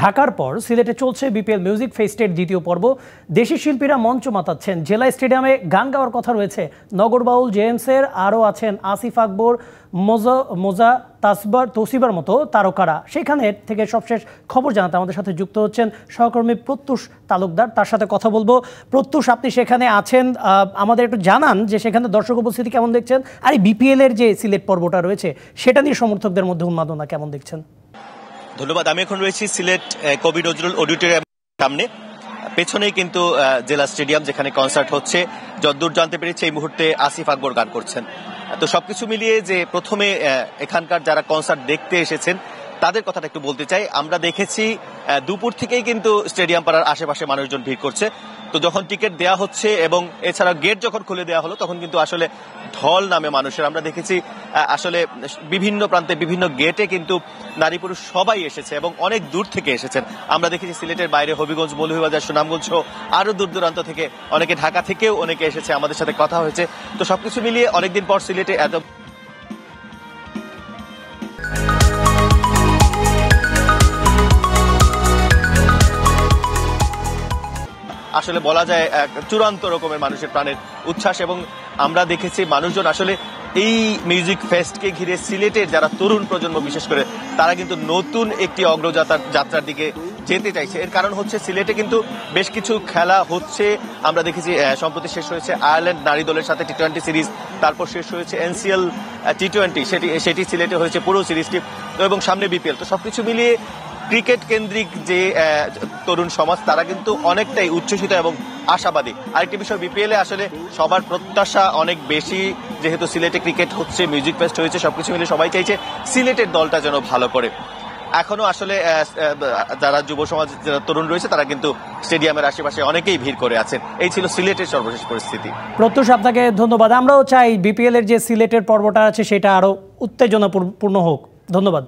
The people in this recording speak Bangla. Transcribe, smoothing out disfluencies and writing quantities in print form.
ঢাকার পর সিলেটে চলছে বিপিএল মিউজিক ফেস্টের দ্বিতীয় পর্ব। দেশি শিল্পীরা মঞ্চ মাতাচ্ছেন। জেলা স্টেডিয়ামে গান গাওয়ার কথা রয়েছে নগরবাউল জেএমসের, আরও আছেন আসিফ আকবর, মোজা তসিবার মতো তারকারা। সেখানে থেকে সবশেষ খবর জানাতে আমাদের সাথে যুক্ত হচ্ছেন সহকর্মী প্রত্যুষ তালুকদার। তার সাথে কথা বলবো। প্রত্যুষ, আপনি সেখানে আছেন, আমাদের একটু জানান যে সেখানে দর্শক উপস্থিতি কেমন দেখছেন, আর এই বিপিএল এর যে সিলেট পর্বটা রয়েছে সেটা নিয়ে সমর্থকদের মধ্যে উন্মাদনা কেমন দেখছেন? ধন্যবাদ। আমি এখন রয়েছি সিলেট কবি নজরুল অডিটোরিয়াম সামনে। পেছনেই কিন্তু জেলা স্টেডিয়াম, যেখানে কনসার্ট হচ্ছে। যতদূর জানতে পেরেছি এই মুহূর্তে আসিফ আকবর গান করছেন। তো সবকিছু মিলিয়ে যে প্রথমে এখানকার যারা কনসার্ট দেখতে এসেছেন তাদের কথাটা একটু বলতে চাই। আমরা দেখেছি দুপুর থেকেই কিন্তু স্টেডিয়াম পাড়ার আশেপাশে মানুষজন ভিড় করছে। তো যখন টিকিট দেওয়া হচ্ছে এবং এছাড়া গেট যখন খুলে দেওয়া হলো তখন কিন্তু আসলে ঢল নামে মানুষের। আমরা দেখেছি আসলে বিভিন্ন প্রান্তে বিভিন্ন গেটে কিন্তু নারী পুরুষ সবাই এসেছে এবং অনেক দূর থেকে এসেছেন। আমরা দেখেছি সিলেটের বাইরে হবিগঞ্জ, মৌলভীবাজার, সুনামগঞ্জ সহ আরো দূর দূরান্ত থেকে অনেকে, ঢাকা থেকেও অনেকে এসেছে, আমাদের সাথে কথা হয়েছে। তো সবকিছু মিলিয়ে অনেকদিন পর সিলেটে এত আসলে বলা যায় চূড়ান্ত রকমের মানুষের প্রাণের উচ্ছ্বাস। এবং আমরা দেখেছি মানুষজন আসলে এই মিউজিক ফেস্টকে ঘিরে সিলেটের যারা তরুণ প্রজন্ম বিশেষ করে তারা কিন্তু নতুন একটি যাত্রার দিকে যেতে চাইছে। এর কারণ হচ্ছে সিলেটে কিন্তু বেশ কিছু খেলা হচ্ছে। আমরা দেখেছি সম্প্রতি শেষ হয়েছে আয়ারল্যান্ড নারী দলের সাথে টি-20 সিরিজ, তারপর শেষ হয়েছে এনসিএল টি-20, সেটি সিলেটে হয়েছে পুরো সিরিজটি, এবং সামনে বিপিএল। তো সবকিছু মিলিয়ে ক্রিকেট কেন্দ্রিক যে তরুণ সমাজ তারা কিন্তু অনেকটাই উচ্ছ্বসিত এবং আশাবাদী। আরেকটি বিষয়, বিপিএল এ আসলে সবার প্রত্যাশা অনেক বেশি, যেহেতু সিলেটে ক্রিকেট হচ্ছে, মিউজিক ফেস্ট হয়েছে, সবকিছু মিলে সবাই চাইছে সিলেটের দলটা যেন ভালো করে। এখনো আসলে যারা যুব সমাজ, যারা তরুণ রয়েছে তারা কিন্তু স্টেডিয়ামের আশেপাশে অনেকেই ভিড় করে আছেন। এই ছিল সিলেটের সর্বশেষ পরিস্থিতি। প্রত্যুষ, আপনাকে ধন্যবাদ। আমরাও চাই বিপিএল এর যে সিলেটের পর্বটা আছে সেটা আরো উত্তেজনাপূর্ণ হোক। ধন্যবাদ।